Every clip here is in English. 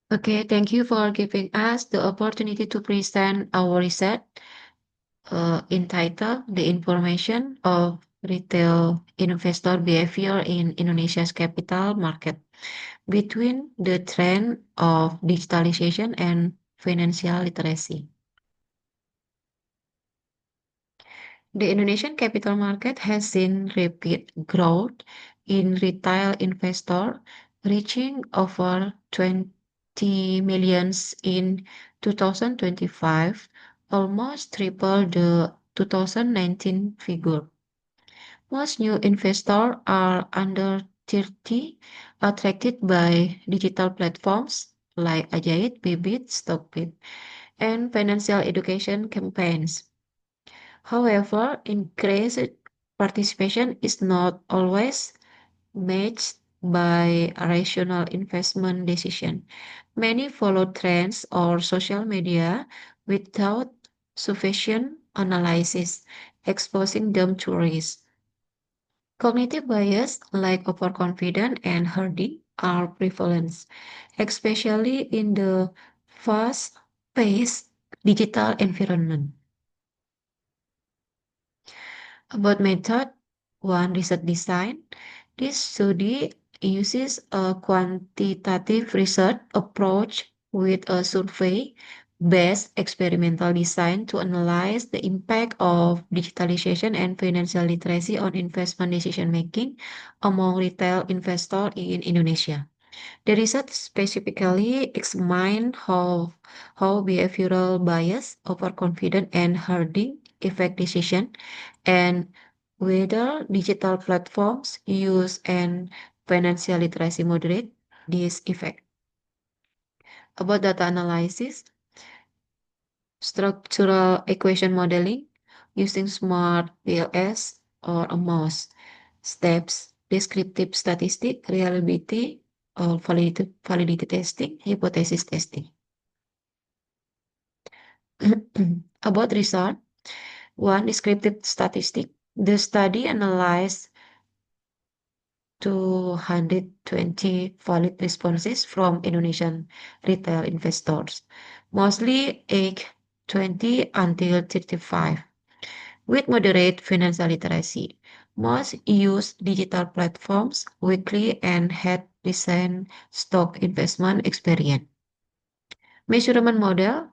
Okay, thank you for giving us the opportunity to present our research entitled The Information of Retail Investor Behavior in Indonesia's Capital Market between the trend of digitalization and financial literacy. The Indonesian capital market has seen rapid growth in retail investor, reaching over 20 millions in 2025, almost triple the 2019 figure. Most new investors are under 30, attracted by digital platforms like Ajaib, Bibit, Stockbit, and financial education campaigns. However, increased participation is not always matched by a rational investment decision. Many follow trends or social media without sufficient analysis, exposing them to risk. Cognitive bias like overconfidence and herding are prevalent, especially in the fast-paced digital environment. About method, one research design. This study uses a quantitative research approach with a survey-based experimental design to analyze the impact of digitalization and financial literacy on investment decision making among retail investors in Indonesia. The research specifically examined how behavioral bias, overconfidence, and herding affect decision, and whether digital platforms use and financial literacy moderate this effect. About data analysis, structural equation modeling using smart PLS or a mouse, steps, descriptive statistic, reliability or validity testing, hypothesis testing. About result, one descriptive statistic. The study analyzed 220 valid responses from Indonesian retail investors, mostly age 20 until 35, with moderate financial literacy. Most use digital platforms weekly and had recent stock investment experience. Measurement model,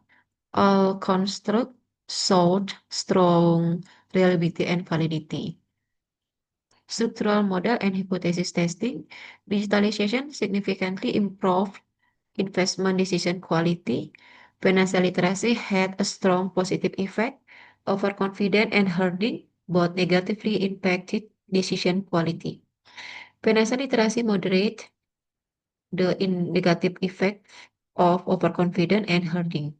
all construct showed strong reliability and validity. Structural model and hypothesis testing, digitalization significantly improved investment decision quality. Financial literacy had a strong positive effect. Overconfidence and herding both negatively impacted decision quality. Financial literacy moderate the negative effect of overconfidence and herding.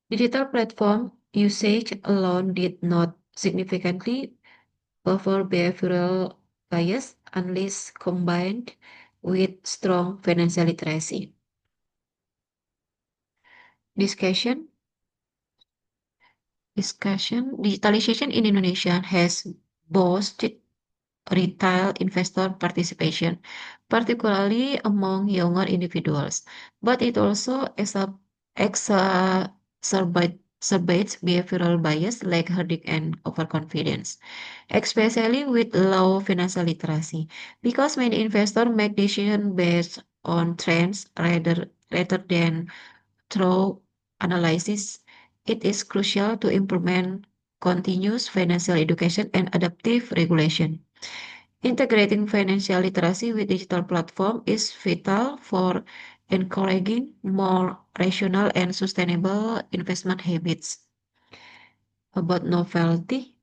Digital platform usage alone did not significantly over behavioral bias unless combined with strong financial literacy. Discussion Discussion Digitalization in Indonesia has boosted retail investor participation, particularly among younger individuals, but it also exacerbates behavioral bias like herding and overconfidence, especially with low financial literacy, because many investors make decisions based on trends rather than through analysis. It is crucial to implement continuous financial education and adaptive regulation. Integrating financial literacy with digital platform is vital for encouraging more rational and sustainable investment habits. About novelty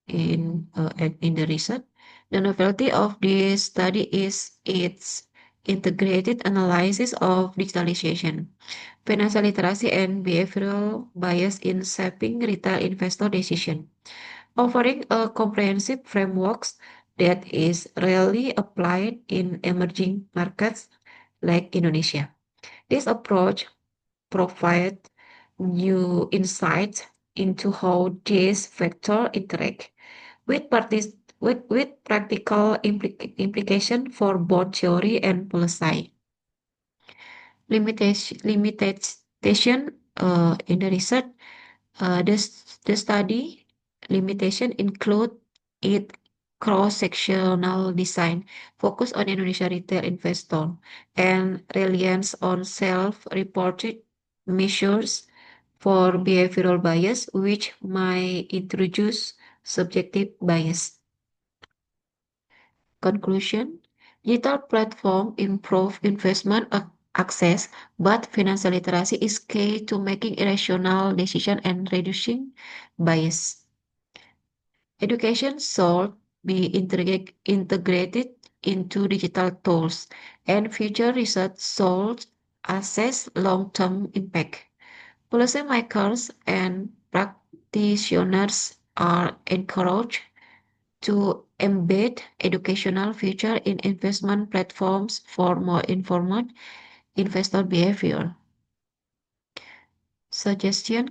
in the research, the novelty of this study is its integrated analysis of digitalization, financial literacy, and behavioral bias in shaping retail investor decision, offering a comprehensive framework that is rarely applied in emerging markets like Indonesia. This approach provides new insights into how these factors interact with, with practical implication for both theory and policy. Limitation in the research. The study limitation include it cross-sectional design, focus on Indonesia retail investor, and reliance on self-reported measures for behavioral bias, which might introduce subjective bias. Conclusion: digital platform improve investment access, but financial literacy is key to making irrational decision and reducing bias. Education should be integrated into digital tools, and future research should assess long-term impact. Policymakers and practitioners are encouraged to embed educational feature in investment platforms for more informed investor behavior. Suggestion: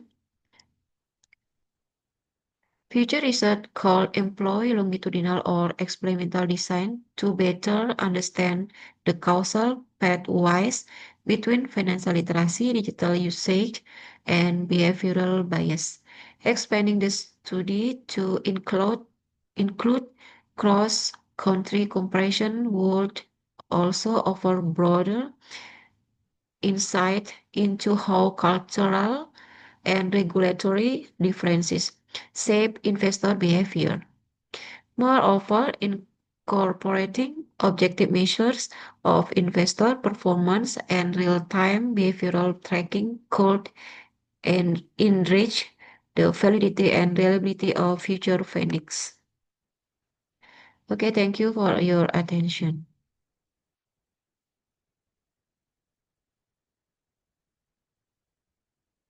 future research could employ longitudinal or experimental design to better understand the causal pathways between financial literacy, digital usage, and behavioral bias. Expanding the study to include cross-country comparison would also offer broader insight into how cultural and regulatory differences shape investor behavior. Moreover, incorporating objective measures of investor performance and real-time behavioral tracking could enrich the validity and reliability of future findings. Okay, thank you for your attention.